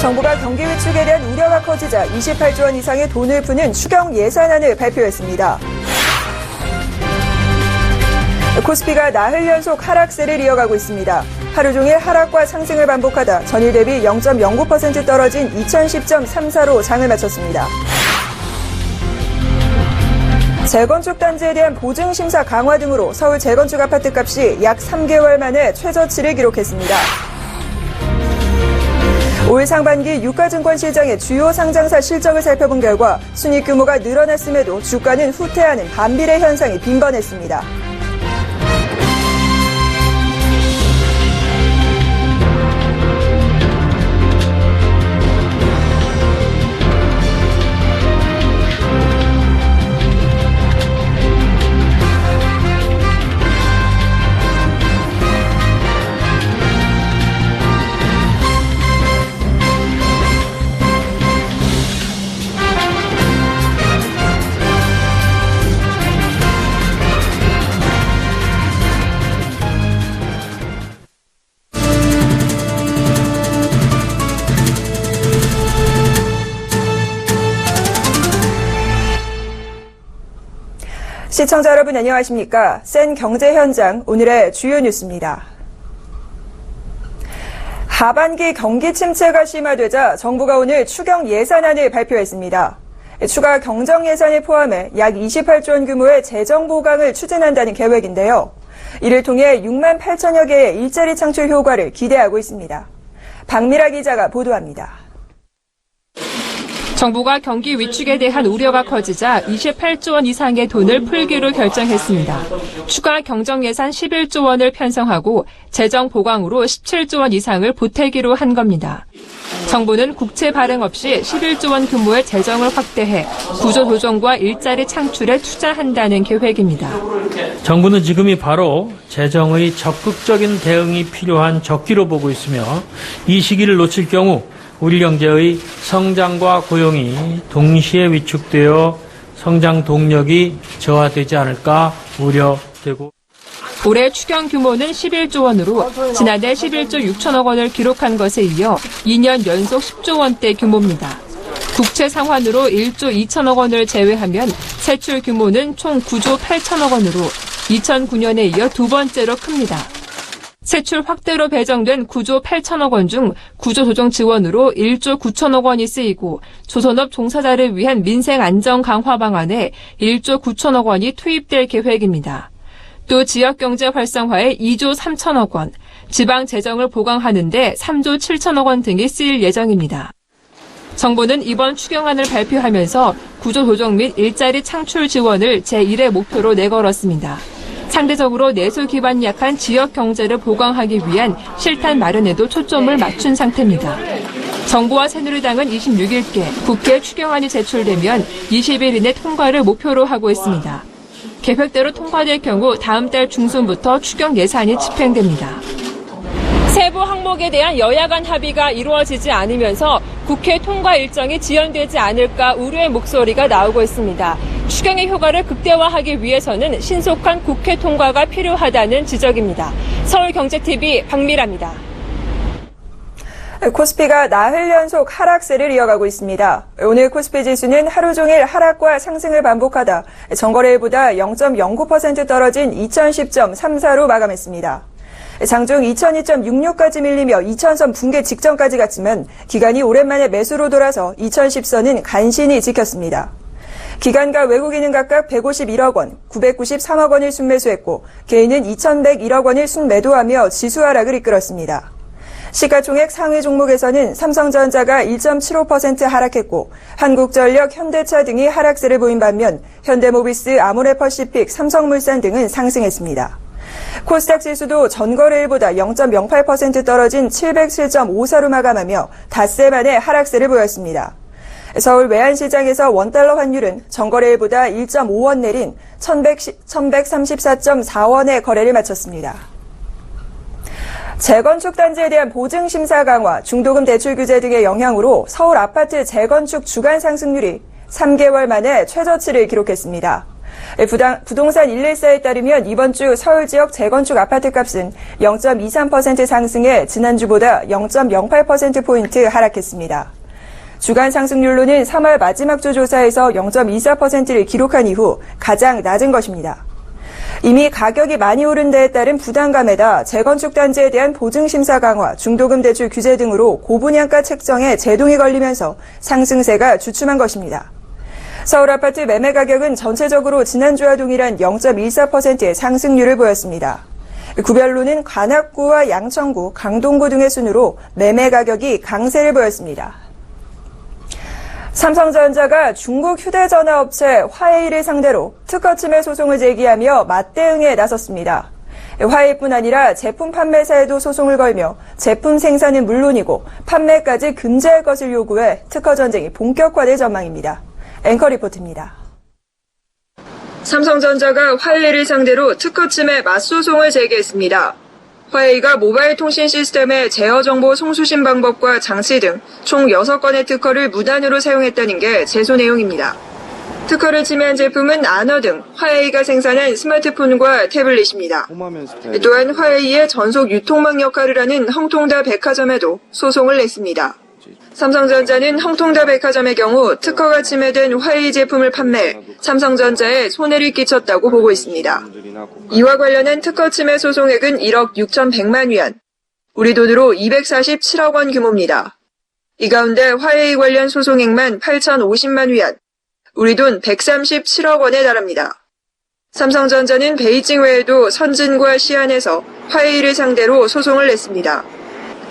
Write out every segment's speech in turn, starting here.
정부가 경기 위축에 대한 우려가 커지자 28조 원 이상의 돈을 푸는 추경 예산안을 발표했습니다. 코스피가 나흘 연속 하락세를 이어가고 있습니다. 하루 종일 하락과 상승을 반복하다 전일 대비 0.09% 떨어진 2010.34로 장을 마쳤습니다. 재건축 단지에 대한 보증 심사 강화 등으로 서울 재건축 아파트 값이 약 3개월 만에 최저치를 기록했습니다. 올 상반기 유가증권 시장의 주요 상장사 실적을 살펴본 결과 순이익 규모가 늘어났음에도 주가는 후퇴하는 반비례 현상이 빈번했습니다. 시청자 여러분 안녕하십니까? 센 경제 현장 오늘의 주요 뉴스입니다. 하반기 경기 침체가 심화되자 정부가 오늘 추경 예산안을 발표했습니다. 추가 경정 예산을 포함해 약 28조 원 규모의 재정 보강을 추진한다는 계획인데요. 이를 통해 6만 8천여 개의 일자리 창출 효과를 기대하고 있습니다. 박미라 기자가 보도합니다. 정부가 경기 위축에 대한 우려가 커지자 28조 원 이상의 돈을 풀기로 결정했습니다. 추가 경정 예산 11조 원을 편성하고 재정 보강으로 17조 원 이상을 보태기로 한 겁니다. 정부는 국채 발행 없이 11조 원 규모의 재정을 확대해 구조 조정과 일자리 창출에 투자한다는 계획입니다. 정부는 지금이 바로 재정의 적극적인 대응이 필요한 적기로 보고 있으며 이 시기를 놓칠 경우 우리 경제의 성장과 고용이 동시에 위축되어 성장 동력이 저하되지 않을까 우려되고 올해 추경 규모는 11조 원으로 지난해 11조 6천억 원을 기록한 것에 이어 2년 연속 10조 원대 규모입니다. 국채 상환으로 1조 2천억 원을 제외하면 세출 규모는 총 9조 8천억 원으로 2009년에 이어 두 번째로 큽니다. 세출 확대로 배정된 9조 8천억 원 중 구조 조정 지원으로 1조 9천억 원이 쓰이고 조선업 종사자를 위한 민생 안정 강화 방안에 1조 9천억 원이 투입될 계획입니다. 또 지역경제 활성화에 2조 3천억 원, 지방 재정을 보강하는 데 3조 7천억 원 등이 쓰일 예정입니다. 정부는 이번 추경안을 발표하면서 구조 조정 및 일자리 창출 지원을 제1의 목표로 내걸었습니다. 상대적으로 내수 기반이 약한 지역 경제를 보강하기 위한 실탄 마련에도 초점을 맞춘 상태입니다. 정부와 새누리당은 26일께 국회 추경안이 제출되면 20일 이내 통과를 목표로 하고 있습니다. 계획대로 통과될 경우 다음 달 중순부터 추경 예산이 집행됩니다. 세부 항목에 대한 여야 간 합의가 이루어지지 않으면서 국회 통과 일정이 지연되지 않을까 우려의 목소리가 나오고 있습니다. 추경의 효과를 극대화하기 위해서는 신속한 국회 통과가 필요하다는 지적입니다. 서울경제TV 박미라입니다. 코스피가 나흘 연속 하락세를 이어가고 있습니다. 오늘 코스피 지수는 하루 종일 하락과 상승을 반복하다 전거래일보다 0.09% 떨어진 2010.34로 마감했습니다. 장중 2002.66까지 밀리며 2000선 붕괴 직전까지 갔지만 기관이 오랜만에 매수로 돌아서 2010선은 간신히 지켰습니다. 기관과 외국인은 각각 151억 원, 993억 원을 순매수했고 개인은 2101억 원을 순매도하며 지수 하락을 이끌었습니다. 시가총액 상위 종목에서는 삼성전자가 1.75% 하락했고 한국전력, 현대차 등이 하락세를 보인 반면 현대모비스, 아모레퍼시픽, 삼성물산 등은 상승했습니다. 코스닥 지수도 전거래일보다 0.08% 떨어진 707.54로 마감하며 닷새 만에 하락세를 보였습니다. 서울 외환시장에서 원달러 환율은 전거래일보다 1.5원 내린 1134.4원에 거래를 마쳤습니다. 재건축 단지에 대한 보증 심사 강화, 중도금 대출 규제 등의 영향으로 서울 아파트 재건축 주간 상승률이 3개월 만에 최저치를 기록했습니다. 부동산 114에 따르면 이번 주 서울 지역 재건축 아파트값은 0.23% 상승해 지난주보다 0.08%포인트 하락했습니다. 주간 상승률로는 3월 마지막 주 조사에서 0.24%를 기록한 이후 가장 낮은 것입니다. 이미 가격이 많이 오른 데에 따른 부담감에다 재건축 단지에 대한 보증심사 강화, 중도금 대출 규제 등으로 고분양가 책정에 제동이 걸리면서 상승세가 주춤한 것입니다. 서울 아파트 매매 가격은 전체적으로 지난주와 동일한 0.14%의 상승률을 보였습니다. 구별로는 관악구와 양천구, 강동구 등의 순으로 매매 가격이 강세를 보였습니다. 삼성전자가 중국 휴대전화 업체 화웨이를 상대로 특허 침해 소송을 제기하며 맞대응에 나섰습니다. 화웨이뿐 아니라 제품 판매사에도 소송을 걸며 제품 생산은 물론이고 판매까지 금지할 것을 요구해 특허 전쟁이 본격화될 전망입니다. 앵커 리포트입니다. 삼성전자가 화웨이를 상대로 특허 침해 맞소송을 제기했습니다. 화웨이가 모바일 통신 시스템의 제어 정보 송수신 방법과 장치 등 총 6건의 특허를 무단으로 사용했다는 게 제소 내용입니다. 특허를 침해한 제품은 아너 등 화웨이가 생산한 스마트폰과 태블릿입니다. 또한 화웨이의 전속 유통망 역할을 하는 헝통다 백화점에도 소송을 냈습니다. 삼성전자는 헝통다 백화점의 경우 특허가 침해된 화웨이 제품을 판매해 삼성전자에 손해를 끼쳤다고 보고 있습니다. 이와 관련한 특허 침해 소송액은 1억 6,100만 위안, 우리 돈으로 247억 원 규모입니다. 이 가운데 화웨이 관련 소송액만 8,050만 위안, 우리 돈 137억 원에 달합니다. 삼성전자는 베이징 외에도 선진과 시안에서 화웨이를 상대로 소송을 냈습니다.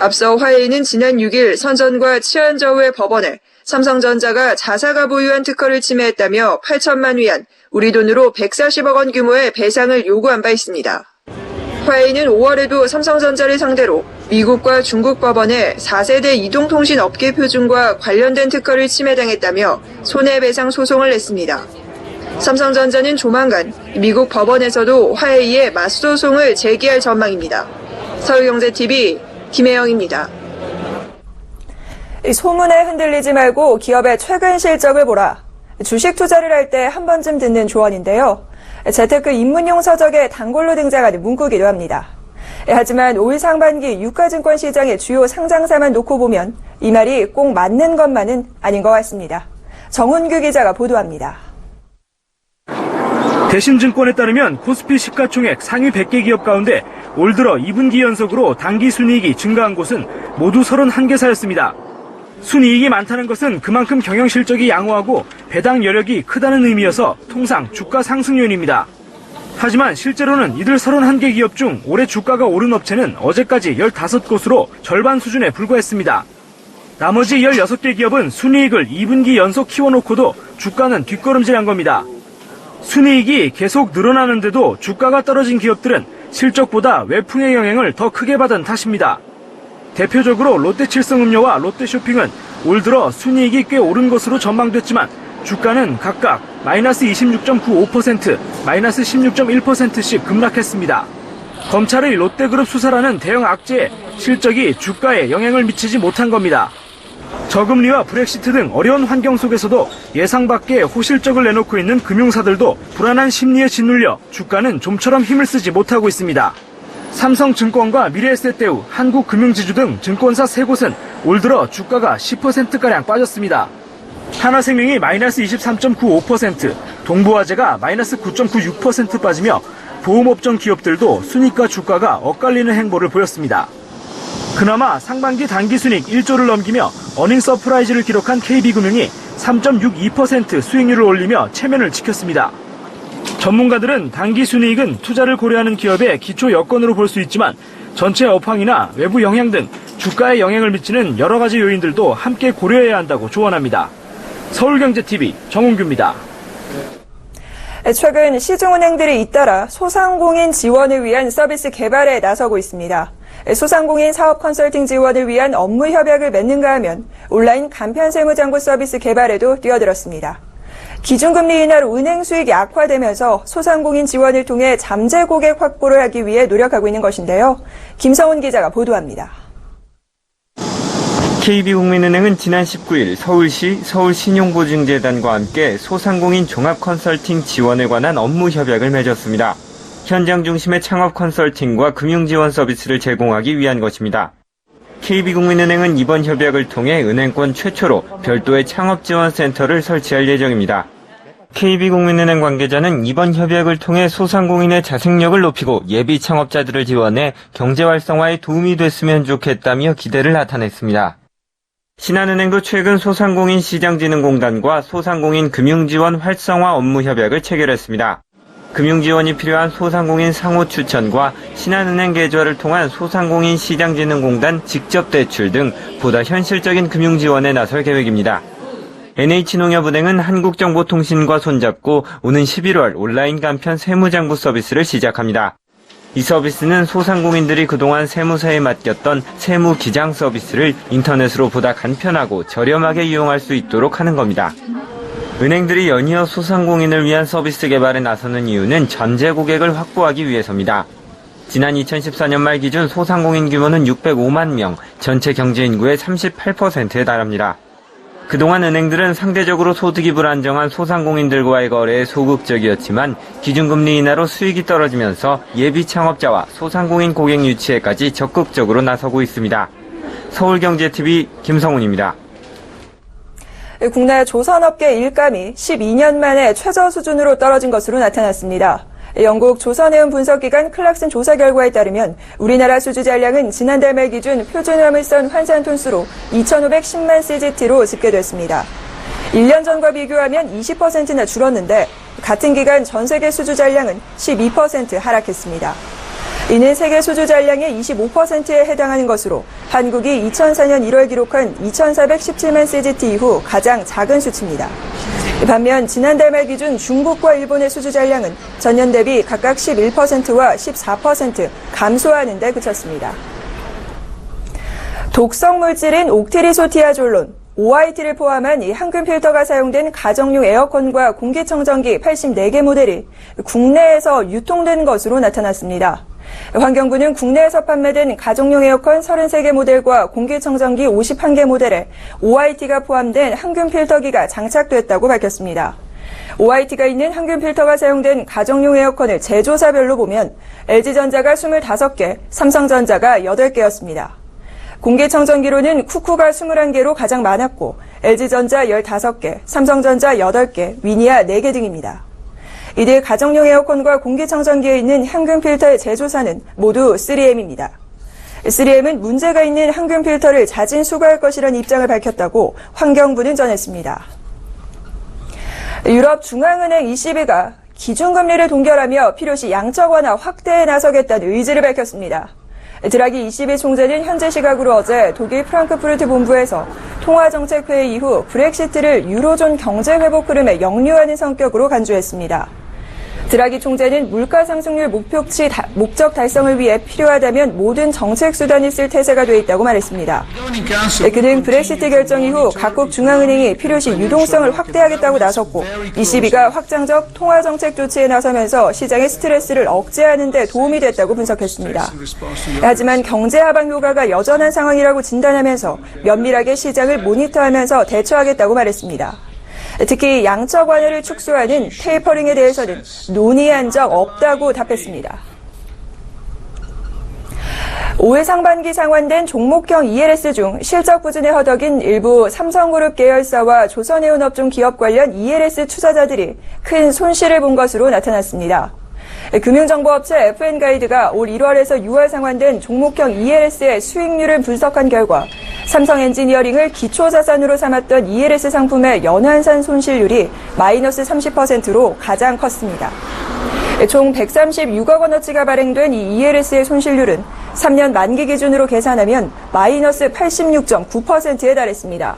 앞서 화웨이는 지난 6일 선전과 치안저우의 법원에 삼성전자가 자사가 보유한 특허를 침해했다며 8천만 위안, 우리 돈으로 140억 원 규모의 배상을 요구한 바 있습니다. 화웨이는 5월에도 삼성전자를 상대로 미국과 중국 법원에 4세대 이동통신 업계 표준과 관련된 특허를 침해당했다며 손해배상 소송을 냈습니다. 삼성전자는 조만간 미국 법원에서도 화웨이에 맞소송을 제기할 전망입니다. 서울경제TV 김혜영입니다. 소문에 흔들리지 말고 기업의 최근 실적을 보라. 주식 투자를 할 때 한 번쯤 듣는 조언인데요. 재테크 입문용 서적에 단골로 등장하는 문구기도 합니다. 하지만 올 상반기 유가증권 시장의 주요 상장사만 놓고 보면 이 말이 꼭 맞는 것만은 아닌 것 같습니다. 정훈규 기자가 보도합니다. 대신증권에 따르면 코스피 시가총액 상위 100개 기업 가운데 올 들어 2분기 연속으로 당기 순이익이 증가한 곳은 모두 31개사였습니다. 순이익이 많다는 것은 그만큼 경영 실적이 양호하고 배당 여력이 크다는 의미여서 통상 주가 상승 요인입니다. 하지만 실제로는 이들 31개 기업 중 올해 주가가 오른 업체는 어제까지 15곳으로 절반 수준에 불과했습니다. 나머지 16개 기업은 순이익을 2분기 연속 키워놓고도 주가는 뒷걸음질한 겁니다. 순이익이 계속 늘어나는데도 주가가 떨어진 기업들은 실적보다 외풍의 영향을 더 크게 받은 탓입니다. 대표적으로 롯데칠성음료와 롯데쇼핑은 올 들어 순이익이 꽤 오른 것으로 전망됐지만 주가는 각각 마이너스 26.95%, 마이너스 16.1%씩 급락했습니다. 검찰의 롯데그룹 수사라는 대형 악재에 실적이 주가에 영향을 미치지 못한 겁니다. 저금리와 브렉시트 등 어려운 환경 속에서도 예상 밖의 호실적을 내놓고 있는 금융사들도 불안한 심리에 짓눌려 주가는 좀처럼 힘을 쓰지 못하고 있습니다. 삼성증권과 미래에셋대우, 한국금융지주 등 증권사 3곳은 올 들어 주가가 10%가량 빠졌습니다. 하나생명이 마이너스 23.95%, 동부화재가 마이너스 9.96% 빠지며 보험업종 기업들도 순이익과 주가가 엇갈리는 행보를 보였습니다. 그나마 상반기 단기순이익 1조를 넘기며 어닝 서프라이즈를 기록한 KB금융이 3.62% 수익률을 올리며 체면을 지켰습니다. 전문가들은 단기순이익은 투자를 고려하는 기업의 기초 여건으로 볼 수 있지만 전체 업황이나 외부 영향 등 주가에 영향을 미치는 여러 가지 요인들도 함께 고려해야 한다고 조언합니다. 서울경제TV 정훈규입니다. 최근 시중은행들이 잇따라 소상공인 지원을 위한 서비스 개발에 나서고 있습니다. 소상공인 사업 컨설팅 지원을 위한 업무 협약을 맺는가 하면 온라인 간편 세무장부 서비스 개발에도 뛰어들었습니다. 기준금리 인하로 은행 수익이 악화되면서 소상공인 지원을 통해 잠재 고객 확보를 하기 위해 노력하고 있는 것인데요. 김성훈 기자가 보도합니다. KB국민은행은 지난 19일 서울시 서울신용보증재단과 함께 소상공인 종합컨설팅 지원에 관한 업무 협약을 맺었습니다. 현장 중심의 창업 컨설팅과 금융지원 서비스를 제공하기 위한 것입니다. KB국민은행은 이번 협약을 통해 은행권 최초로 별도의 창업지원센터를 설치할 예정입니다. KB국민은행 관계자는 이번 협약을 통해 소상공인의 자생력을 높이고 예비 창업자들을 지원해 경제 활성화에 도움이 됐으면 좋겠다며 기대를 나타냈습니다. 신한은행도 최근 소상공인 시장진흥공단과 소상공인 금융지원 활성화 업무 협약을 체결했습니다. 금융지원이 필요한 소상공인 상호 추천과 신한은행 계좌를 통한 소상공인 시장진흥공단 직접 대출 등 보다 현실적인 금융지원에 나설 계획입니다. NH농협은행은 한국정보통신과 손잡고 오는 11월 온라인 간편 세무장부 서비스를 시작합니다. 이 서비스는 소상공인들이 그동안 세무사에 맡겼던 세무기장 서비스를 인터넷으로 보다 간편하고 저렴하게 이용할 수 있도록 하는 겁니다. 은행들이 연이어 소상공인을 위한 서비스 개발에 나서는 이유는 전제 고객을 확보하기 위해서입니다. 지난 2014년 말 기준 소상공인 규모는 605만 명, 전체 경제 인구의 38%에 달합니다. 그동안 은행들은 상대적으로 소득이 불안정한 소상공인들과의 거래에 소극적이었지만 기준금리 인하로 수익이 떨어지면서 예비 창업자와 소상공인 고객 유치에까지 적극적으로 나서고 있습니다. 서울경제TV 김성훈입니다. 국내 조선업계 일감이 12년 만에 최저 수준으로 떨어진 것으로 나타났습니다. 영국 조선해운 분석기관 클락슨 조사 결과에 따르면 우리나라 수주 잔량은 지난달 말 기준 표준 화물선 환산 톤수로 2,510만 CGT로 집계됐습니다. 1년 전과 비교하면 20%나 줄었는데 같은 기간 전 세계 수주 잔량은 12% 하락했습니다. 이는 세계 수주 잔량의 25%에 해당하는 것으로 한국이 2004년 1월 기록한 2,417만 CGT 이후 가장 작은 수치입니다. 반면 지난달 말 기준 중국과 일본의 수주 잔량은 전년 대비 각각 11%와 14% 감소하는 데 그쳤습니다. 독성 물질인 옥티리소티아졸론, OIT를 포함한 이 항균 필터가 사용된 가정용 에어컨과 공기청정기 84개 모델이 국내에서 유통된 것으로 나타났습니다. 환경부는 국내에서 판매된 가정용 에어컨 33개 모델과 공기청정기 51개 모델에 OIT가 포함된 항균 필터기가 장착됐다고 밝혔습니다. OIT가 있는 항균 필터가 사용된 가정용 에어컨을 제조사별로 보면 LG전자가 25개, 삼성전자가 8개였습니다. 공기청정기로는 쿠쿠가 21개로 가장 많았고 LG전자 15개, 삼성전자 8개, 위니아 4개 등입니다. 이들 가정용 에어컨과 공기청정기에 있는 항균 필터의 제조사는 모두 3M입니다. 3M은 문제가 있는 항균 필터를 자진 수거할 것이라는 입장을 밝혔다고 환경부는 전했습니다. 유럽 중앙은행 ECB가 기준금리를 동결하며 필요시 양적 완화 확대에 나서겠다는 의지를 밝혔습니다. 드라기 ECB 총재는 현재 시각으로 어제 독일 프랑크푸르트 본부에서 통화정책회의 이후 브렉시트를 유로존 경제회복 흐름에 역류하는 성격으로 간주했습니다. 드라기 총재는 물가 상승률 목적 달성을 위해 필요하다면 모든 정책 수단이 쓸 태세가 돼 있다고 말했습니다. 그는 브렉시트 결정 이후 각국 중앙은행이 필요시 유동성을 확대하겠다고 나섰고 ECB가 확장적 통화정책 조치에 나서면서 시장의 스트레스를 억제하는 데 도움이 됐다고 분석했습니다. 하지만 경제 하방 효과가 여전한 상황이라고 진단하면서 면밀하게 시장을 모니터하면서 대처하겠다고 말했습니다. 특히 양적 완화를 축소하는 테이퍼링에 대해서는 논의한 적 없다고 답했습니다. 올해 상반기 상환된 종목형 ELS 중 실적 부진에 허덕인 일부 삼성그룹 계열사와 조선해운 업종 기업 관련 ELS 투자자들이 큰 손실을 본 것으로 나타났습니다. 금융정보업체 FN가이드가 올 1월에서 6월 상환된 종목형 ELS의 수익률을 분석한 결과 삼성엔지니어링을 기초자산으로 삼았던 ELS 상품의 연환산 손실률이 마이너스 30%로 가장 컸습니다. 총 136억 원어치가 발행된 이 ELS의 손실률은 3년 만기 기준으로 계산하면 마이너스 86.9%에 달했습니다.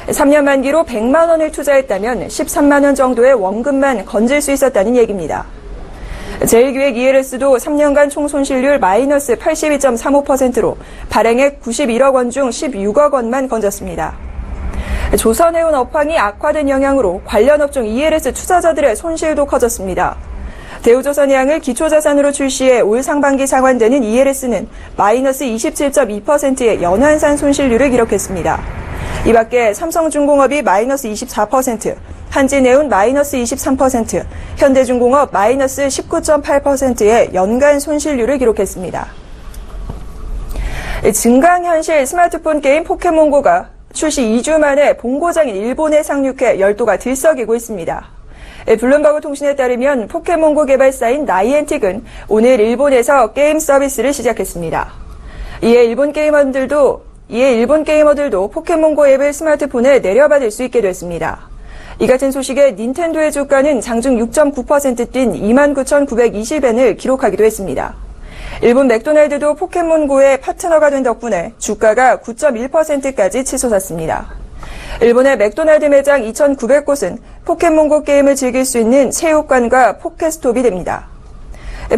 3년 만기로 100만 원을 투자했다면 13만 원 정도의 원금만 건질 수 있었다는 얘기입니다. 제일기획 ELS도 3년간 총 손실률 마이너스 82.35%로 발행액 91억 원 중 16억 원만 건졌습니다. 조선해운 업황이 악화된 영향으로 관련 업종 ELS 투자자들의 손실도 커졌습니다. 대우조선해양을 기초자산으로 출시해 올 상반기 상환되는 ELS는 마이너스 27.2%의 연환산 손실률을 기록했습니다. 이 밖에 삼성중공업이 마이너스 24%, 한진해운 마이너스 23%, 현대중공업 마이너스 19.8%의 연간 손실률을 기록했습니다. 증강현실 스마트폰 게임 포켓몬고가 출시 2주 만에 본고장인 일본에 상륙해 열도가 들썩이고 있습니다. 블룸버그 통신에 따르면 포켓몬고 개발사인 나이엔틱은 오늘 일본에서 게임 서비스를 시작했습니다. 이에 일본 게이머들도 포켓몬고 앱을 스마트폰에 내려받을 수 있게 됐습니다. 이 같은 소식에 닌텐도의 주가는 장중 6.9% 뛴 29,920엔을 기록하기도 했습니다. 일본 맥도날드도 포켓몬고의 파트너가 된 덕분에 주가가 9.1%까지 치솟았습니다. 일본의 맥도날드 매장 2,900곳은 포켓몬고 게임을 즐길 수 있는 체육관과 포켓스톱이 됩니다.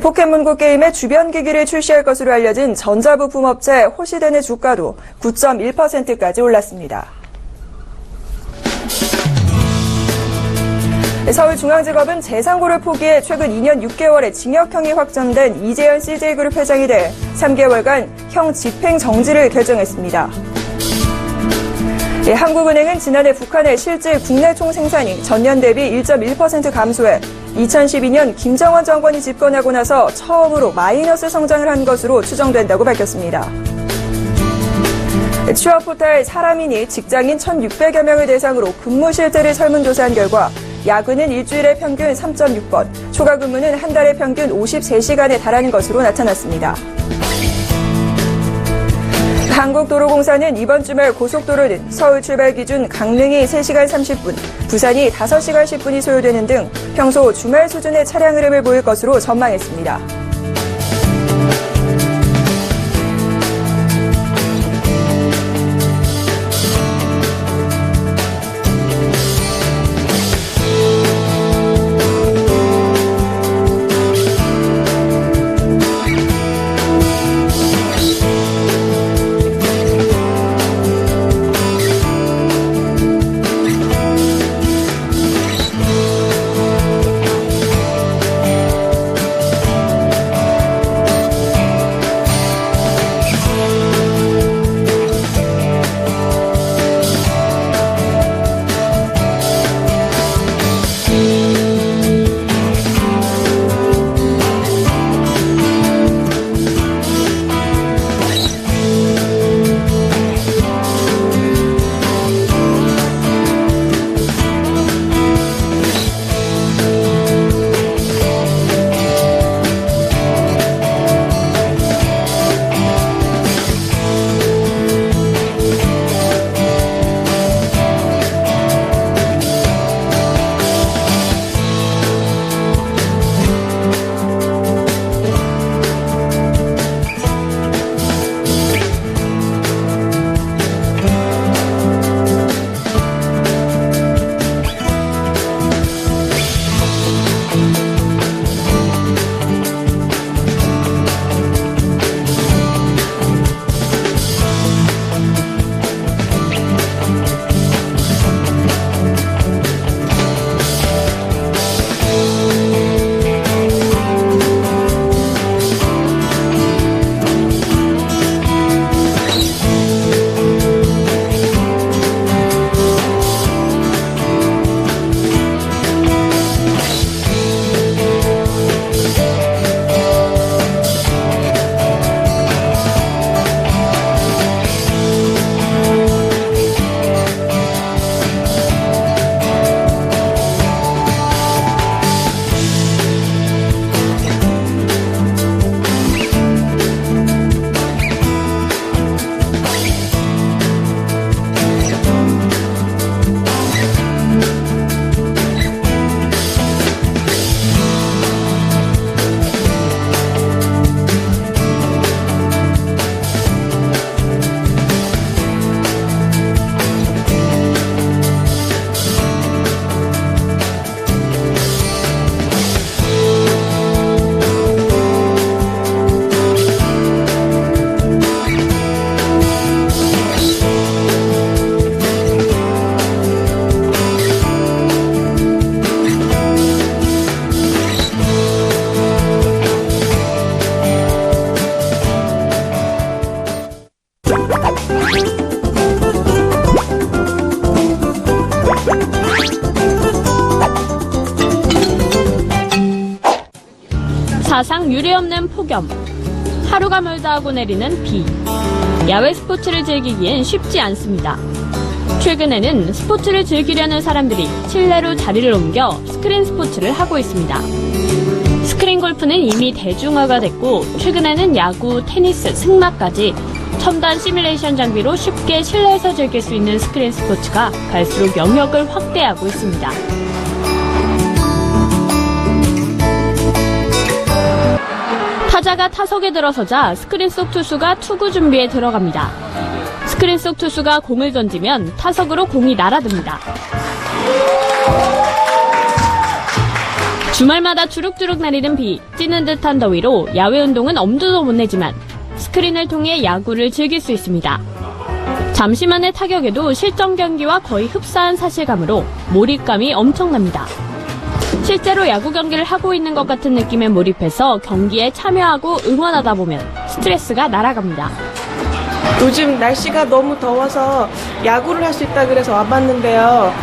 포켓몬고 게임의 주변 기기를 출시할 것으로 알려진 전자부품 업체 호시덴의 주가도 9.1%까지 올랐습니다. 서울중앙지법은 재상고를 포기해 최근 2년 6개월의 징역형이 확정된 이재현 CJ그룹 회장에 대해 3개월간 형 집행 정지를 결정했습니다. 한국은행은 지난해 북한의 실질 국내 총생산이 전년 대비 1.1% 감소해 2012년 김정은 정권이 집권하고 나서 처음으로 마이너스 성장을 한 것으로 추정된다고 밝혔습니다. 취업포탈 사람인이 직장인 1,600여 명을 대상으로 근무 실태를 설문조사한 결과 야근은 일주일에 평균 3.6번, 초과 근무는 한 달에 평균 53시간에 달하는 것으로 나타났습니다. 한국도로공사는 이번 주말 고속도로는 서울 출발 기준 강릉이 3시간 30분, 부산이 5시간 10분이 소요되는 등 평소 주말 수준의 차량 흐름을 보일 것으로 전망했습니다. 사상 유례없는 폭염, 하루가 멀다 하고 내리는 비. 야외 스포츠를 즐기기엔 쉽지 않습니다. 최근에는 스포츠를 즐기려는 사람들이 실내로 자리를 옮겨 스크린 스포츠를 하고 있습니다. 스크린 골프는 이미 대중화가 됐고 최근에는 야구, 테니스, 승마까지 첨단 시뮬레이션 장비로 쉽게 실내에서 즐길 수 있는 스크린 스포츠가 갈수록 영역을 확대하고 있습니다. 타자가 타석에 들어서자 스크린 속 투수가 투구 준비에 들어갑니다. 스크린 속 투수가 공을 던지면 타석으로 공이 날아듭니다. 주말마다 주룩주룩 내리는 비, 찌는 듯한 더위로 야외 운동은 엄두도 못 내지만 스크린을 통해 야구를 즐길 수 있습니다. 잠시만의 타격에도 실전 경기와 거의 흡사한 사실감으로 몰입감이 엄청납니다. 실제로 야구 경기를 하고 있는 것 같은 느낌에 몰입해서 경기에 참여하고 응원하다 보면 스트레스가 날아갑니다. 요즘 날씨가 너무 더워서 야구를 할 수 있다 그래서 와봤는데요.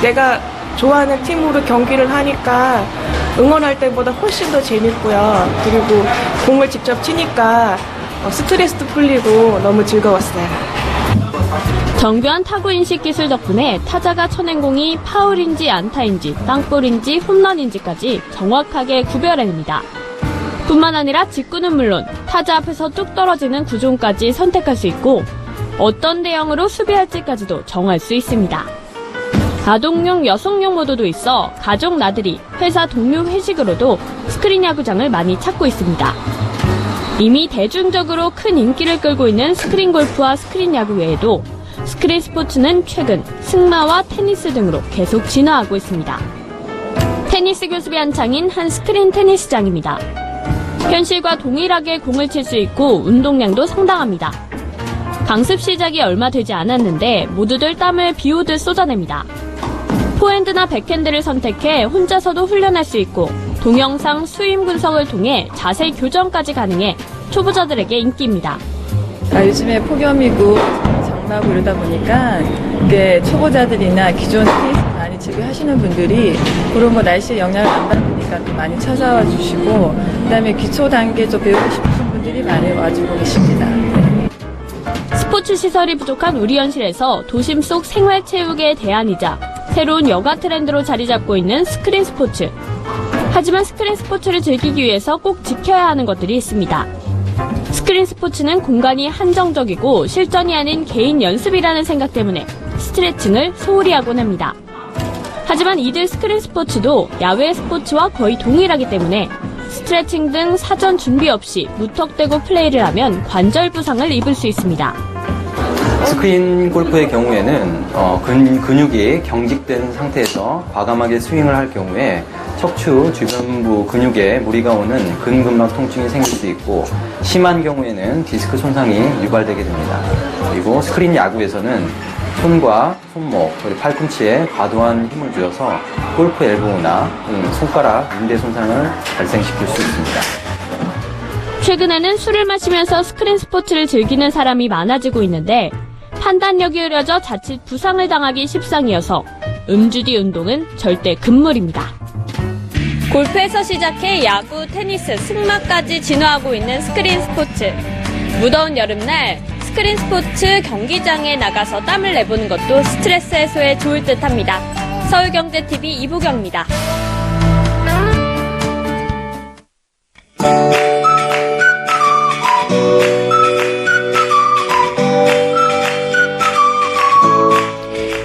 내가 좋아하는 팀으로 경기를 하니까 응원할 때보다 훨씬 더 재밌고요. 그리고 공을 직접 치니까 스트레스도 풀리고 너무 즐거웠어요. 정교한 타구 인식 기술 덕분에 타자가 쳐낸 공이 파울인지 안타인지 땅볼인지 홈런인지까지 정확하게 구별해냅니다. 뿐만 아니라 직구는 물론 타자 앞에서 뚝 떨어지는 구종까지 선택할 수 있고 어떤 대형으로 수비할지까지도 정할 수 있습니다. 아동용, 여성용 모드도 있어 가족 나들이, 회사 동료 회식으로도 스크린 야구장을 많이 찾고 있습니다. 이미 대중적으로 큰 인기를 끌고 있는 스크린 골프와 스크린 야구 외에도 스크린 스포츠는 최근 승마와 테니스 등으로 계속 진화하고 있습니다. 테니스 교습이 한창인 한 스크린 테니스장입니다. 현실과 동일하게 공을 칠 수 있고 운동량도 상당합니다. 강습 시작이 얼마 되지 않았는데 모두들 땀을 비오듯 쏟아냅니다. 포핸드나 백핸드를 선택해 혼자서도 훈련할 수 있고 동영상 스윙 분석을 통해 자세 교정까지 가능해 초보자들에게 인기입니다. 요즘에 폭염이고 장마고 이러다 보니까 이게 초보자들이나 기존 테니스 많이 즐겨하시는 분들이 그런 거 날씨에 영향을 안 받으니까 또 많이 찾아와 주시고 그다음에 기초 단계 좀 배우고 싶으신 분들이 많이 와주고 계십니다. 스포츠 시설이 부족한 우리 현실에서 도심 속 생활체육의 대안이자 새로운 여가 트렌드로 자리 잡고 있는 스크린 스포츠. 하지만 스크린 스포츠를 즐기기 위해서 꼭 지켜야 하는 것들이 있습니다. 스크린 스포츠는 공간이 한정적이고 실전이 아닌 개인 연습이라는 생각 때문에 스트레칭을 소홀히 하곤 합니다. 하지만 이들 스크린 스포츠도 야외 스포츠와 거의 동일하기 때문에 스트레칭 등 사전 준비 없이 무턱대고 플레이를 하면 관절 부상을 입을 수 있습니다. 스크린 골프의 경우에는 근육이 경직된 상태에서 과감하게 스윙을 할 경우에 척추 주변부 근육에 무리가 오는 근근막 통증이 생길 수 있고 심한 경우에는 디스크 손상이 유발되게 됩니다. 그리고 스크린 야구에서는 손과 손목, 그리고 팔꿈치에 과도한 힘을 주어서 골프 엘보우나 손가락, 인대 손상을 발생시킬 수 있습니다. 최근에는 술을 마시면서 스크린 스포츠를 즐기는 사람이 많아지고 있는데 판단력이 흐려져 자칫 부상을 당하기 십상이어서 음주 뒤 운동은 절대 금물입니다. 골프에서 시작해 야구, 테니스, 승마까지 진화하고 있는 스크린 스포츠. 무더운 여름날 스크린 스포츠 경기장에 나가서 땀을 내보는 것도 스트레스 해소에 좋을 듯합니다. 서울경제TV 이보경입니다.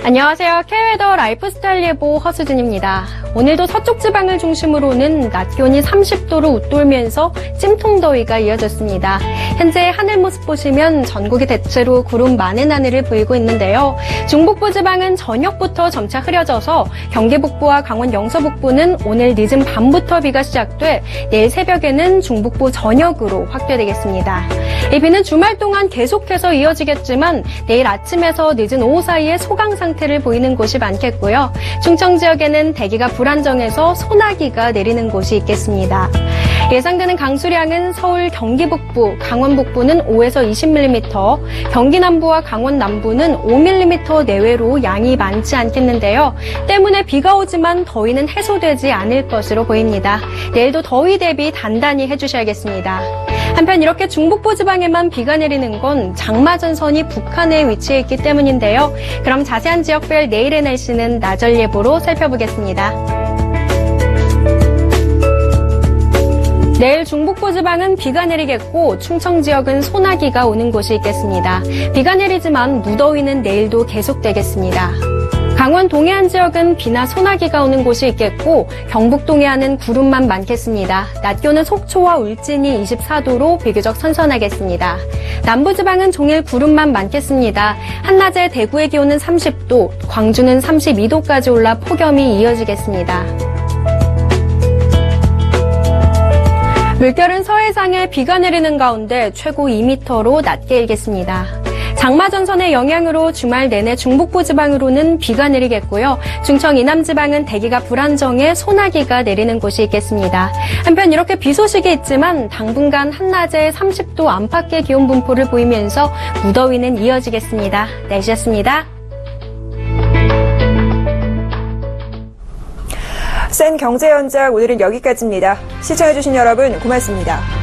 안녕하세요. K웨더 라이프스타일 예보 허수진입니다. 오늘도 서쪽 지방을 중심으로는 낮 기온이 30도로 웃돌면서 찜통더위가 이어졌습니다. 현재 하늘 모습 보시면 전국이 대체로 구름 많은 하늘을 보이고 있는데요. 중북부 지방은 저녁부터 점차 흐려져서 경기 북부와 강원 영서 북부는 오늘 늦은 밤부터 비가 시작돼 내일 새벽에는 중북부 전역으로 확대되겠습니다. 이 비는 주말 동안 계속해서 이어지겠지만 내일 아침에서 늦은 오후 사이에 소강 상태 상태를 보이는 곳이 많겠고요. 충청 지역에는 대기가 불안정해서 소나기가 내리는 곳이 있겠습니다. 예상되는 강수량은 서울, 경기 북부, 강원 북부는 5에서 20mm, 경기 남부와 강원 남부는 5mm 내외로 양이 많지 않겠는데요. 때문에 비가 오지만 더위는 해소되지 않을 것으로 보입니다. 내일도 더위 대비 단단히 해주셔야겠습니다. 한편 이렇게 중북부 지방에만 비가 내리는 건 장마전선이 북한에 위치해 있기 때문인데요. 그럼 자세한 지역별 내일의 날씨는 나절 예보로 살펴보겠습니다. 내일 중북부 지방은 비가 내리겠고 충청 지역은 소나기가 오는 곳이 있겠습니다. 비가 내리지만 무더위는 내일도 계속되겠습니다. 강원 동해안 지역은 비나 소나기가 오는 곳이 있겠고 경북 동해안은 구름만 많겠습니다. 낮 기온은 속초와 울진이 24도로 비교적 선선하겠습니다. 남부지방은 종일 구름만 많겠습니다. 한낮에 대구의 기온은 30도, 광주는 32도까지 올라 폭염이 이어지겠습니다. 물결은 서해상에 비가 내리는 가운데 최고 2m로 낮게 일겠습니다. 장마전선의 영향으로 주말 내내 중북부 지방으로는 비가 내리겠고요. 충청 이남 지방은 대기가 불안정해 소나기가 내리는 곳이 있겠습니다. 한편 이렇게 비 소식이 있지만 당분간 한낮에 30도 안팎의 기온 분포를 보이면서 무더위는 이어지겠습니다. 날씨였습니다. 센 경제 현장 오늘은 여기까지입니다. 시청해주신 여러분 고맙습니다.